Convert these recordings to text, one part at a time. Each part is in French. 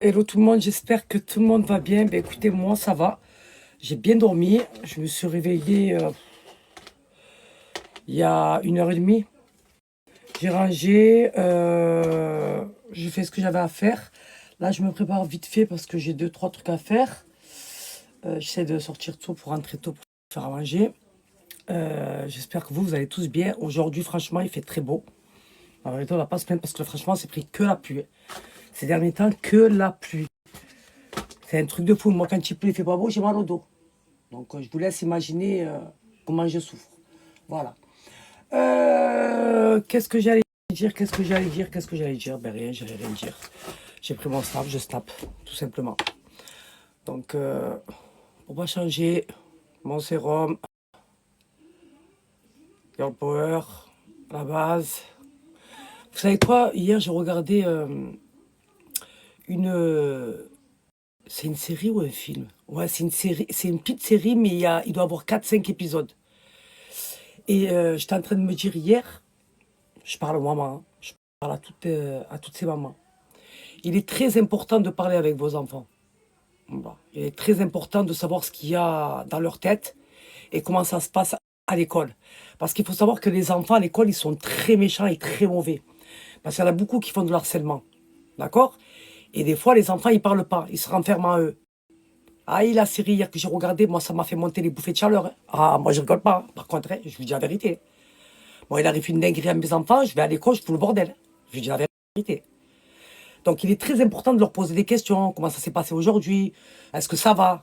Hello tout le monde, j'espère que tout le monde va bien. Ben écoutez, moi ça va. J'ai bien dormi. Je me suis réveillé il y a 1h30. J'ai rangé, j'ai fait ce que j'avais à faire. Là, je me prépare vite fait parce que j'ai 2, 3 trucs à faire. J'essaie de sortir tôt pour rentrer tôt pour faire à manger. J'espère que vous allez tous bien. Aujourd'hui, franchement, il fait très beau. En vérité, on va pas se plaindre parce que franchement, c'est pris que la pluie. Ces derniers temps, que la pluie. C'est un truc de fou. Moi, quand il pleut, il fait pas beau, j'ai mal au dos. Donc, je vous laisse imaginer comment je souffre. Voilà. Qu'est-ce que j'allais dire? Ben rien, j'allais rien dire. J'ai pris mon snap, je snap, tout simplement. Donc, on va changer mon sérum, Girl Power, la base. Vous savez quoi? Hier, j'ai regardé une... c'est une série ou un film? Ouais, c'est une série, c'est une petite série, mais il doit y avoir 4, 5 épisodes. Et j'étais en train de me dire hier, je parle aux mamans, hein, je parle à toutes ces mamans. Il est très important de parler avec vos enfants. Voilà. Il est très important de savoir ce qu'il y a dans leur tête et comment ça se passe à l'école. Parce qu'il faut savoir que les enfants à l'école, ils sont très méchants et très mauvais. Parce qu'il y en a beaucoup qui font de harcèlement. D'accord? Et des fois, les enfants, ils parlent pas. Ils se renferment en eux. Ah, la série hier que j'ai regardée, moi, ça m'a fait monter les bouffées de chaleur, hein. Ah, moi, je rigole pas, hein. Par contre, hein, je vous dis la vérité. Moi, il arrive une dinguerie à mes enfants, je vais à l'école, je fous le bordel. Je vous dis la vérité. Donc, il est très important de leur poser des questions. Comment ça s'est passé aujourd'hui? Est-ce que ça va?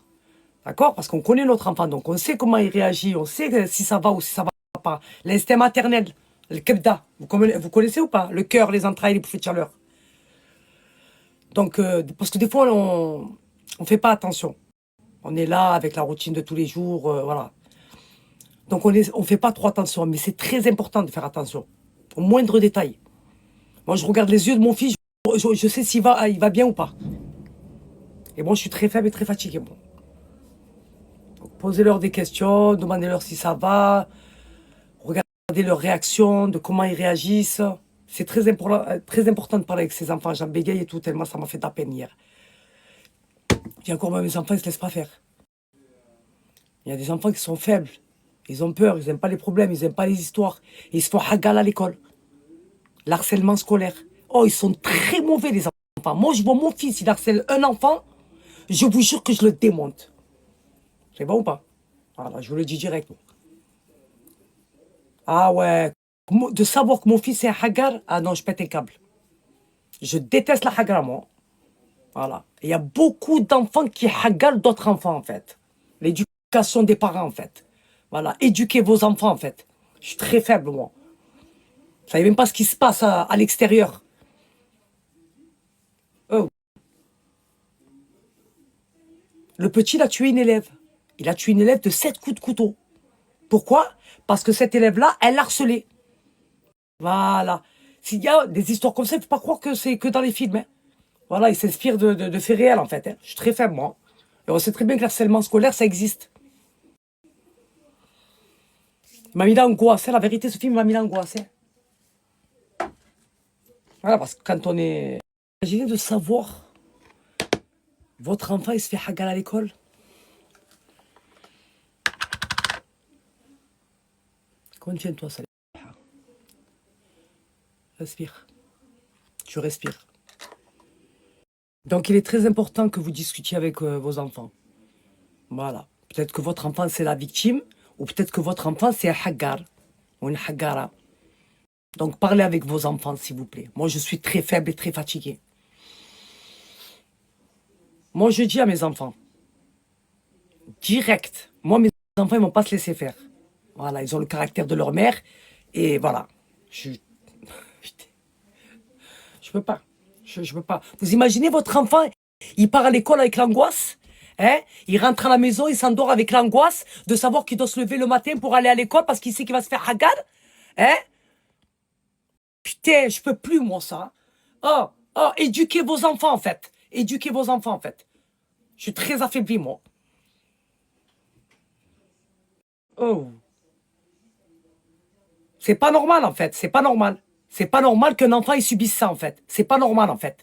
D'accord? Parce qu'on connaît notre enfant, donc on sait comment il réagit, on sait si ça va ou si ça va pas. L'instinct maternel, le kebda, vous connaissez ou pas? Le cœur, les entrailles, les bouffées de chaleur. Donc, parce que des fois, on fait pas attention. On est là avec la routine de tous les jours, voilà. Donc, on fait pas trop attention, mais c'est très important de faire attention, au moindre détail. Moi, je regarde les yeux de mon fils, je sais il va bien ou pas. Et moi, je suis très faible et très fatigué. Bon. Donc, posez-leur des questions, demandez-leur si ça va, regardez leurs réactions, de comment ils réagissent. C'est très important de parler avec ses enfants. J'en bégaye et tout, tellement ça m'a fait de la peine hier. J'ai encore moi, mes enfants, ils se laissent pas faire. Il y a des enfants qui sont faibles. Ils ont peur, ils n'aiment pas les problèmes, ils n'aiment pas les histoires. Ils se font hagal à l'école. L'harcèlement scolaire. Oh, ils sont très mauvais, les enfants. Moi, je vois mon fils, il harcèle un enfant, je vous jure que je le démonte. C'est bon ou pas? Voilà, je vous le dis direct. Ah ouais, de savoir que mon fils est un hagar, ah non, je pète un câble. Je déteste la hagar, moi. Voilà. Il y a beaucoup d'enfants qui hagarent d'autres enfants, en fait. L'éducation des parents, en fait. Voilà, éduquez vos enfants, en fait. Je suis très faible, moi. Vous savez même pas ce qui se passe à l'extérieur. Oh. Le petit, il a tué une élève. Il a tué une élève de 7 coups de couteau. Pourquoi? Parce que cette élève-là, elle harcelait. Voilà. S'il y a des histoires comme ça, il ne faut pas croire que c'est que dans les films, hein. Voilà, il s'inspire de faits réels, en fait, hein. Je suis très faible, moi. Et on sait très bien que l'harcèlement scolaire, ça existe. Il m'a mis l'angoisse, hein. La vérité, ce film m'a mis l'angoisse, hein. Voilà, parce que quand on est... Imaginez de savoir, votre enfant, il se fait hagal à l'école. Contiens-toi, ça. Respire. Tu respires. Donc, il est très important que vous discutiez avec vos enfants. Voilà. Peut-être que votre enfant, c'est la victime, ou peut-être que votre enfant, c'est un hagar, ou une hagara. Donc, parlez avec vos enfants, s'il vous plaît. Moi, je suis très faible et très fatigué. Moi, je dis à mes enfants, direct, moi, mes enfants, ils ne vont pas se laisser faire. Voilà, ils ont le caractère de leur mère, et voilà. Je peux pas. Je peux pas. Vous imaginez votre enfant, il part à l'école avec l'angoisse, hein? Il rentre à la maison, il s'endort avec l'angoisse de savoir qu'il doit se lever le matin pour aller à l'école parce qu'il sait qu'il va se faire hagar, hein? Putain, je peux plus, moi, ça. Oh, oh, éduquez vos enfants, en fait. Éduquez vos enfants, en fait. Je suis très affaibli, moi. Oh. C'est pas normal, en fait. C'est pas normal. C'est pas normal qu'un enfant, il subisse ça, en fait. C'est pas normal, en fait.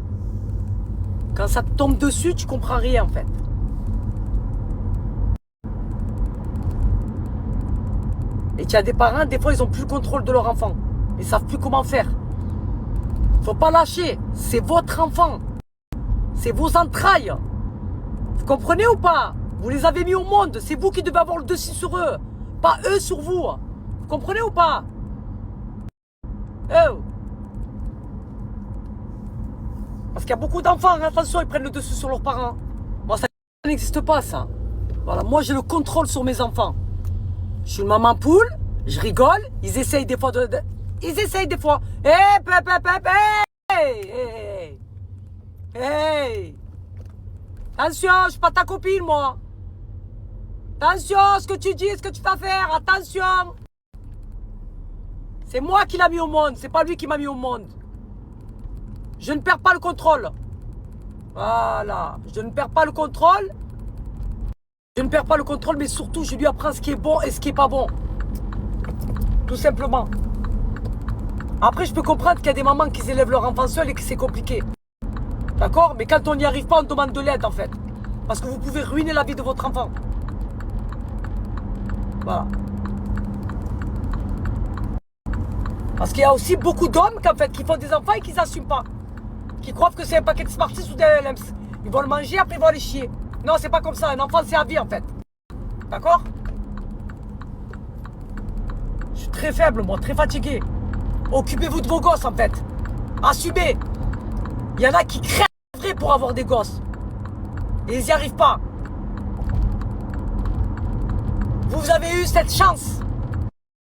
Quand ça te tombe dessus, tu comprends rien en fait. Et tu as des parents, des fois, ils ont plus le contrôle de leur enfant. Ils savent plus comment faire. Faut pas lâcher. C'est votre enfant. C'est vos entrailles. Vous comprenez ou pas? Vous les avez mis au monde. C'est vous qui devez avoir le dessus sur eux. Pas eux sur vous. Vous comprenez ou pas? Oh. Parce qu'il y a beaucoup d'enfants, attention, ils prennent le dessus sur leurs parents. Moi, ça n'existe pas, ça. Voilà, moi, j'ai le contrôle sur mes enfants. Je suis une maman poule, je rigole, ils essayent des fois Ils essayent des fois. Hey, hey. Attention, je suis pas ta copine, moi. Attention, ce que tu dis, ce que tu vas faire, attention. C'est moi qui l'ai mis au monde, c'est pas lui qui m'a mis au monde. Je ne perds pas le contrôle. Voilà, je ne perds pas le contrôle. Je ne perds pas le contrôle, mais surtout, je lui apprends ce qui est bon et ce qui est pas bon. Tout simplement. Après, je peux comprendre qu'il y a des mamans qui élèvent leur enfant seul et que c'est compliqué. D'accord? Mais quand on n'y arrive pas, on demande de l'aide, en fait. Parce que vous pouvez ruiner la vie de votre enfant. Voilà. Parce qu'il y a aussi beaucoup d'hommes en fait, qui font des enfants et qui n'assument pas. Qui croient que c'est un paquet de Smarties ou des LMS. Ils vont le manger, après ils vont aller chier. Non, c'est pas comme ça. Un enfant, c'est à vie, en fait. D'accord? Je suis très faible, moi, très fatigué. Occupez-vous de vos gosses, en fait. Assumez. Il y en a qui crèveraient pour avoir des gosses. Et ils n'y arrivent pas. Vous avez eu cette chance.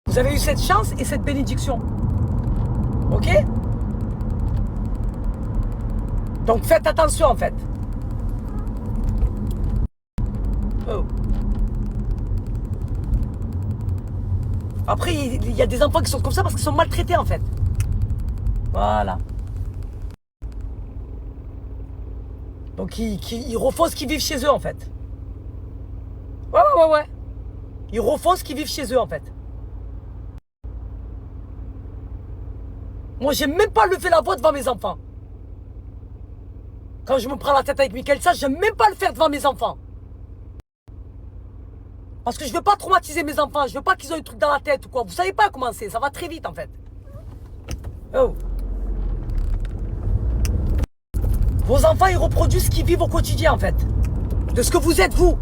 Vous avez eu cette chance et cette bénédiction. Ok? Donc faites attention, en fait. Oh. Après, il y a des enfants qui sont comme ça parce qu'ils sont maltraités, en fait. Voilà. Donc ils refont ce qu'ils vivent chez eux, en fait. Ouais. Ils refont ce qu'ils vivent chez eux, en fait. Moi, j'aime même pas lever la voix devant mes enfants. Quand je me prends la tête avec Michael, ça, j'aime même pas le faire devant mes enfants. Parce que je veux pas traumatiser mes enfants. Je veux pas qu'ils aient un truc dans la tête ou quoi. Vous savez pas comment c'est. Ça va très vite, en fait. Oh. Vos enfants, ils reproduisent ce qu'ils vivent au quotidien, en fait. De ce que vous êtes, vous.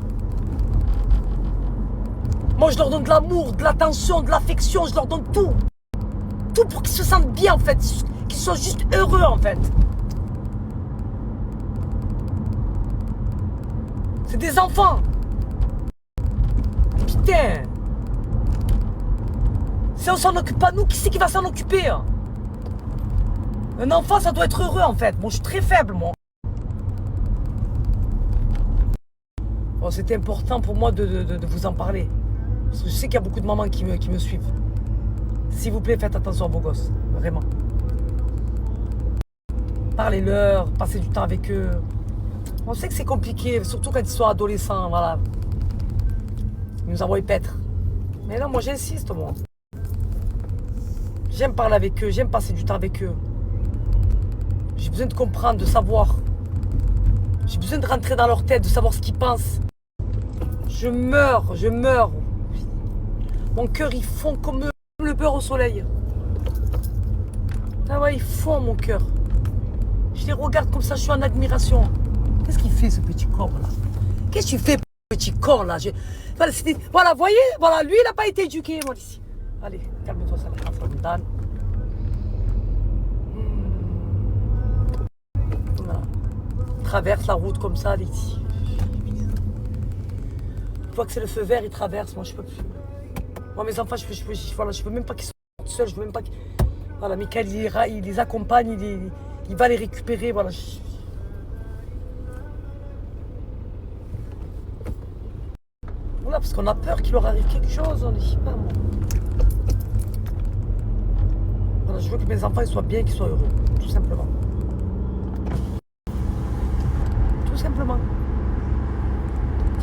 Moi, je leur donne de l'amour, de l'attention, de l'affection. Je leur donne tout. Tout pour qu'ils se sentent bien, en fait. Qu'ils soient juste heureux, en fait. C'est des enfants. Putain. Si on s'en occupe pas, nous, qui c'est qui va s'en occuper, hein? Un enfant, ça doit être heureux, en fait. Bon, je suis très faible, moi. Bon, c'était important pour moi de vous en parler. Parce que je sais qu'il y a beaucoup de mamans qui me suivent. S'il vous plaît, faites attention à vos gosses. Vraiment. Parlez-leur, passez du temps avec eux. On sait que c'est compliqué, surtout quand ils sont adolescents, voilà. Ils nous envoient paître. Mais non, moi j'insiste, moi. J'aime parler avec eux, j'aime passer du temps avec eux. J'ai besoin de comprendre, de savoir. J'ai besoin de rentrer dans leur tête, de savoir ce qu'ils pensent. Je meurs. Mon cœur, il fond comme le beurre au soleil. Ah ouais, il fond mon cœur. Je les regarde comme ça, je suis en admiration. Qu'est-ce qu'il fait, ce petit corps là? Qu'est-ce que tu fais, petit corps là? Voilà, voyez, voilà, lui, il n'a pas été éduqué, moi, ici. Allez, calme-toi, ça va. Voilà. Traverse la route comme ça, ici. Une fois que c'est le feu vert, il traverse, moi, je peux plus. Moi, mes enfants, je veux même pas qu'ils sortent seuls, je veux même pas qu'ils... Voilà, Michael, il les accompagne, il va les récupérer, voilà. Voilà, parce qu'on a peur qu'il leur arrive quelque chose, on est pas, moi. Voilà, je veux que mes enfants ils soient bien, qu'ils soient heureux, tout simplement. Tout simplement.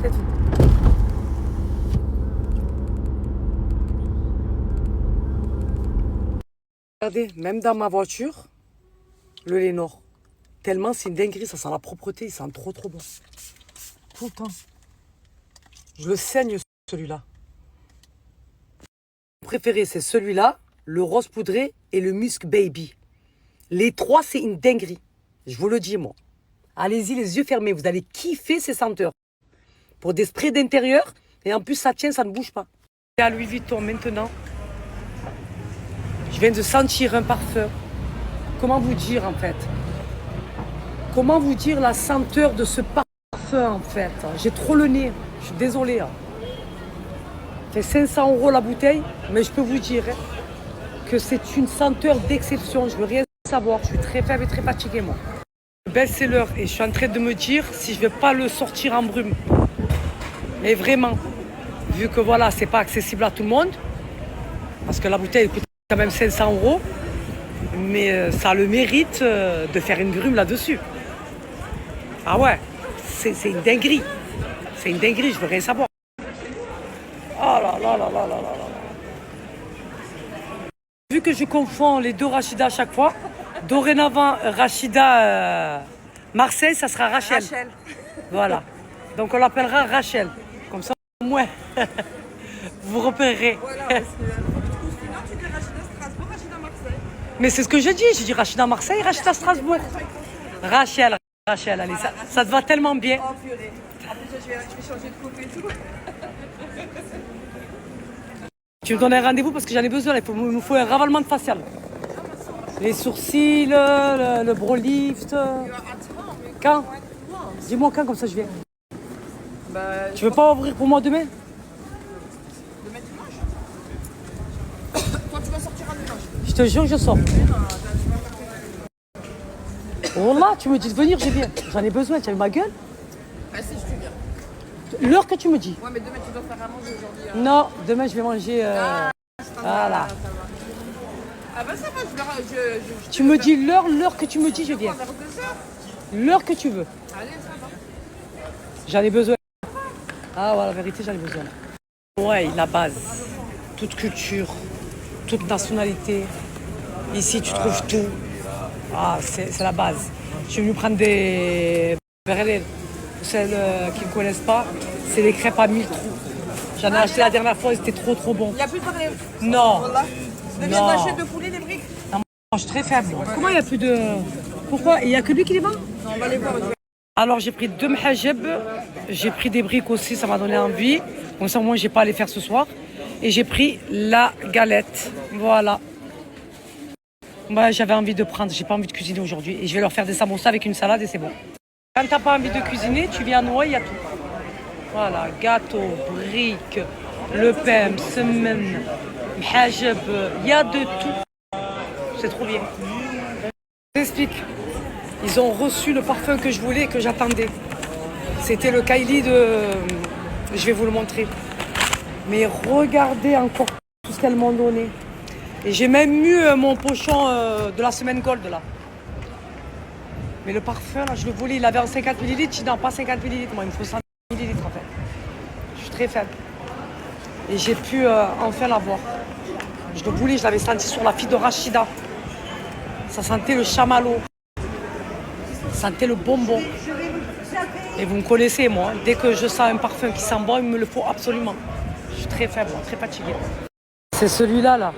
C'est tout. Regardez, même dans ma voiture, le Lénore. Tellement c'est une dinguerie, ça sent la propreté, il sent trop bon. Tout le temps. Je le saigne celui-là. Mon préféré c'est celui-là, le rose poudré et le musk baby. Les trois c'est une dinguerie. Je vous le dis moi. Allez-y les yeux fermés, vous allez kiffer ces senteurs. Pour des sprays d'intérieur et en plus ça tient, ça ne bouge pas. Et à Louis Vuitton maintenant. Je viens de sentir un parfum. Comment vous dire en fait? Comment vous dire la senteur de ce parfum en fait? J'ai trop le nez, je suis désolée. Ça fait 500 € la bouteille, mais je peux vous dire que c'est une senteur d'exception. Je veux rien savoir, je suis très faible et très fatiguée moi. Le best-seller et je suis en train de me dire si je vais pas le sortir en brume. Mais vraiment, vu que voilà, c'est pas accessible à tout le monde, parce que la bouteille coûte quand même 500 €, mais ça a le mérite de faire une brume là-dessus. Ah ouais, c'est une dinguerie. C'est une dinguerie, je veux rien savoir. Oh là là là là là là là. Vu que je confonds les deux Rachida à chaque fois, dorénavant Rachida Marseille, ça sera Rachel. Rachel. Voilà. Donc on l'appellera Rachel. Comme ça, au moins, vous repérerez. Voilà, parce que sinon tu dis Rachida Strasbourg, Rachida Marseille. Mais c'est ce que je dis. Je dis Rachida Marseille, Rachida Strasbourg. Rachel, allez, ça te va tellement bien. Oh purée. En plus, je vais changer de coupe et tout. Tu me donnes un rendez-vous parce que j'en ai besoin. Il me faut un ravalement de facial. Les sourcils, le brow lift. Quand? Dis-moi quand, comme ça je viens. Bah, Tu veux pas ouvrir pour moi demain? demain dimanche. Toi, tu vas sortir un dimanche. Je te jure que je sors. Oh là, tu me dis de venir, j'ai bien. J'en ai besoin, tu as vu ma gueule? Ah si, je suis bien. L'heure que tu me dis. Ouais, mais demain, tu dois faire à manger aujourd'hui. Non, demain je vais manger. Voilà. Ah bah ça va, je Tu me dis l'heure que tu me dis, je viens. vers 2h. L'heure que tu veux. Allez, ça va. J'en ai besoin. Ah ouais, la vérité, j'en ai besoin. Ouais, la base. Toute culture, toute nationalité. Ici, tu trouves tout. Ah, c'est la base. Je suis venue prendre des berlines. Pour celles qui ne connaissent pas, c'est les crêpes à 1000 trous. J'en ai acheté la dernière fois, c'était trop bon. Il n'y a plus de problème. Non. Voilà. Je viens d'acheter de poulet, des briques. Non, je suis très faible. Comment il n'y a plus de... Pourquoi? Il n'y a que lui qui les vend? Non, on va les voir. Alors j'ai pris 2 mhajeb, j'ai pris des briques aussi, ça m'a donné envie. Comme ça, au moins, j'ai pas à les faire ce soir. Et j'ai pris la galette. Voilà. Moi, j'avais envie de prendre, j'ai pas envie de cuisiner aujourd'hui. Et je vais leur faire des samosas avec une salade et c'est bon. Quand t'as pas envie de cuisiner, tu viens à Noailles, il y a tout. Voilà, gâteau, briques, le pain, semaine, mhajeb, il y a de tout. C'est trop bien. Je t'explique. Ils ont reçu le parfum que je voulais et que j'attendais. C'était le Kylie de... Je vais vous le montrer. Mais regardez encore tout ce qu'elles m'ont donné. Et j'ai même eu mon pochon de la semaine gold là. Mais le parfum là, je le voulais, il avait en 50 ml. Je dis non, pas 50 ml, moi il me faut 100 ml en fait. Je suis très faible. Et j'ai pu enfin l'avoir. Je le voulais, je l'avais senti sur la fille de Rachida. Ça sentait le chamallow. Ça sentait le bonbon. Et vous me connaissez moi, dès que je sens un parfum qui sent bon, il me le faut absolument. Je suis très faible, très fatiguée. C'est celui-là là.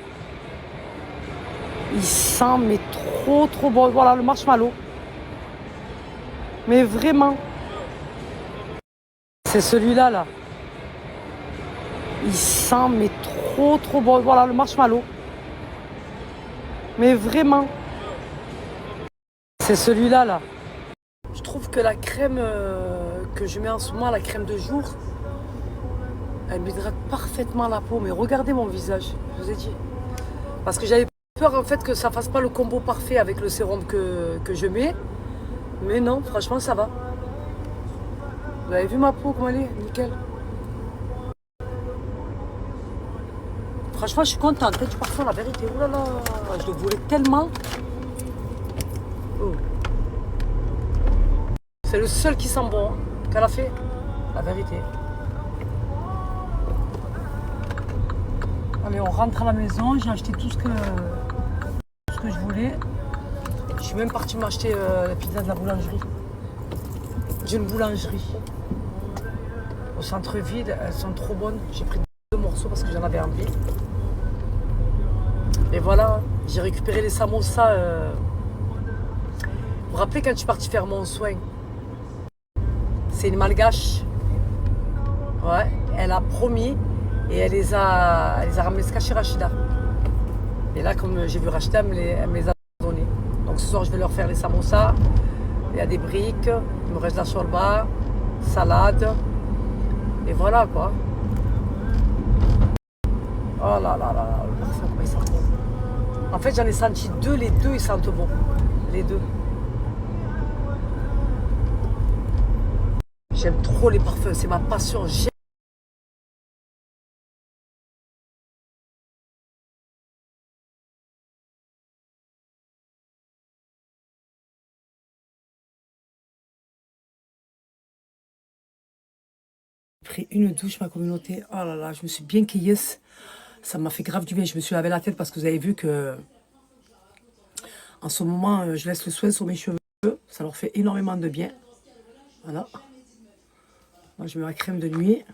Il sent mais trop bon. Voilà le marshmallow. Mais vraiment. C'est celui-là là. Il sent mais trop bon. Voilà le marshmallow. Mais vraiment. C'est celui-là là. Je trouve que la crème que je mets en ce moment, la crème de jour, elle m'hydrate parfaitement la peau. Mais regardez mon visage, je vous ai dit. Parce que j'avais peur en fait que ça fasse pas le combo parfait avec le sérum que je mets. Mais non, franchement ça va. Vous avez vu ma peau comment elle est? Nickel. Franchement je suis contente du parfum, la vérité. Oh là là, je le voulais tellement. Oh. C'est le seul qui sent bon qu'elle a fait, la vérité. Allez, on rentre à la maison. J'ai acheté tout ce que je voulais. suis même partie m'acheter la pizza de la boulangerie. D'une boulangerie. Au centre-ville, elles sont trop bonnes. J'ai pris 2 morceaux parce que j'en avais envie. Et voilà, j'ai récupéré les samosas. Vous vous rappelez quand je suis partie faire mon soin? C'est une malgache. Ouais, elle a promis et elle les a ramenés jusqu'à chez Rachida. Et là, comme j'ai vu Rachida, elle me les a donnés. Donc ce soir, je vais leur faire les samosas. Il y a des briques, il me reste la shorba, salade. Et voilà quoi. Oh là là là, le parfum, comment il sent bon. En fait, j'en ai senti 2, les 2 ils sentent bon. Les 2. J'aime trop les parfums, c'est ma passion. J'ai pris une douche, ma communauté. Oh là là, je me suis bien cueillie. Ça m'a fait grave du bien. Je me suis lavé la tête parce que vous avez vu que en ce moment, je laisse le soin sur mes cheveux. Ça leur fait énormément de bien. Voilà. Moi, je mets ma crème de nuit.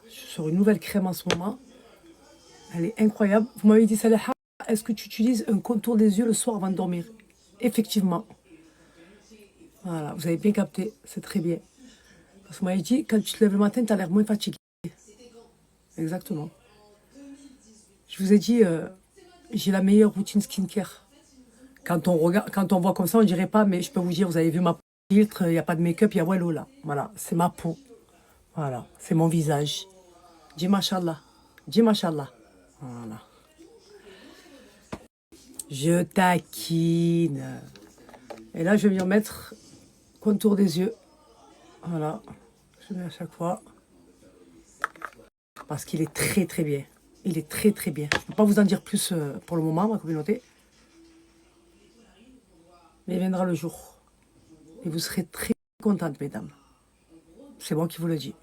Je suis sur une nouvelle crème en ce moment. Elle est incroyable. Vous m'avez dit, Saleha, est-ce que tu utilises un contour des yeux le soir avant de dormir? Effectivement. Voilà, vous avez bien capté. C'est très bien. Parce que vous m'avez dit, quand tu te lèves le matin, tu as l'air moins fatigué. Exactement. Je vous ai dit, j'ai la meilleure routine skincare. Quand on voit comme ça, on ne dirait pas, mais je peux vous dire, vous avez vu ma filtre, il n'y a pas de make-up, il y a Wello là. Voilà, c'est ma peau. Voilà, c'est mon visage. Dis machallah. Dis machallah. Voilà. Je taquine. Et là, je vais venir mettre contour des yeux. Voilà. Je mets à chaque fois. Parce qu'il est très très bien. Il est très très bien. Je ne peux pas vous en dire plus pour le moment, ma communauté. Mais il viendra le jour. Et vous serez très contentes, mesdames. C'est moi qui vous le dis.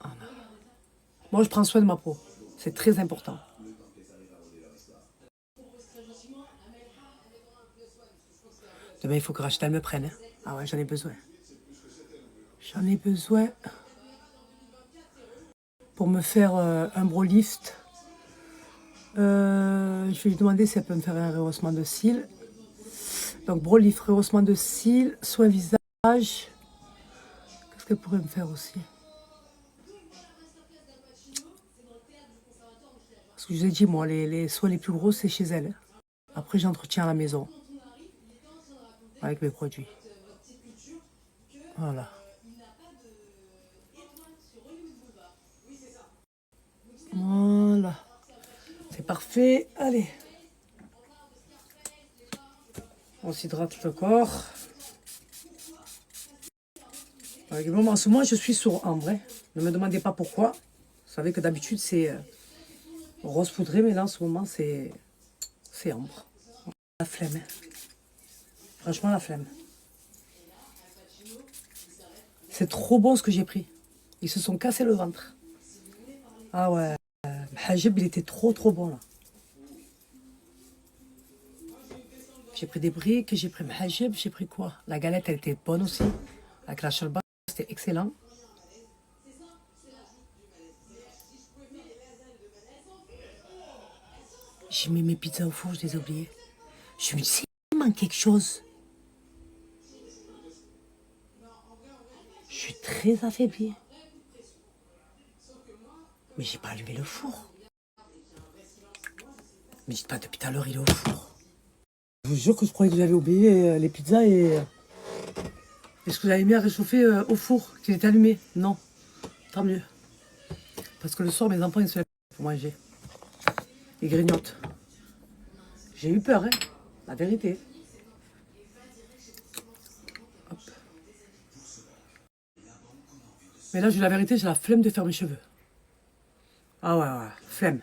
Voilà. Moi, je prends soin de ma peau. C'est très important. Demain, il faut que Rachel me prenne. Hein. Ah ouais, j'en ai besoin. J'en ai besoin pour me faire un brow lift. Je vais lui demander si elle peut me faire un rehaussement de cils. Donc, brow lift, rehaussement de cils, soin visage. Qu'est-ce qu'elle pourrait me faire aussi? Parce que je vous ai dit, moi, les soins les plus gros, c'est chez elle. Après, j'entretiens à la maison. Avec mes produits. Voilà. Voilà. C'est parfait. Allez. On s'hydrate le corps. Avec le moment, en ce moment, je suis sur ambre. Hein. Ne me demandez pas pourquoi. Vous savez que d'habitude, c'est rose poudré, mais là, en ce moment, c'est ambre. La flemme. Hein. Franchement, la flemme. C'est trop bon ce que j'ai pris. Ils se sont cassés le ventre. Ah ouais. Hajib, il était trop bon là. J'ai pris des briques, j'ai pris Hajib, j'ai pris quoi? La galette, elle était bonne aussi. Avec la chalba, c'était excellent. J'ai mis mes pizzas au four, je les ai oubliées. Je me dis, il manque quelque chose. Je suis très affaiblie. Mais j'ai pas allumé le four. Mais dites pas, depuis tout à l'heure, il est au four. Je vous jure que je croyais que j'avais oublié les pizzas et... Est-ce que vous avez mis à réchauffer au four, qu'il était allumé? Non. Tant mieux. Parce que le soir, mes enfants, ils se lèvent pour manger. Ils grignotent. J'ai eu peur, hein. La vérité. Hop. Mais là, je dis la vérité, j'ai la flemme de faire mes cheveux. Ah ouais, flemme.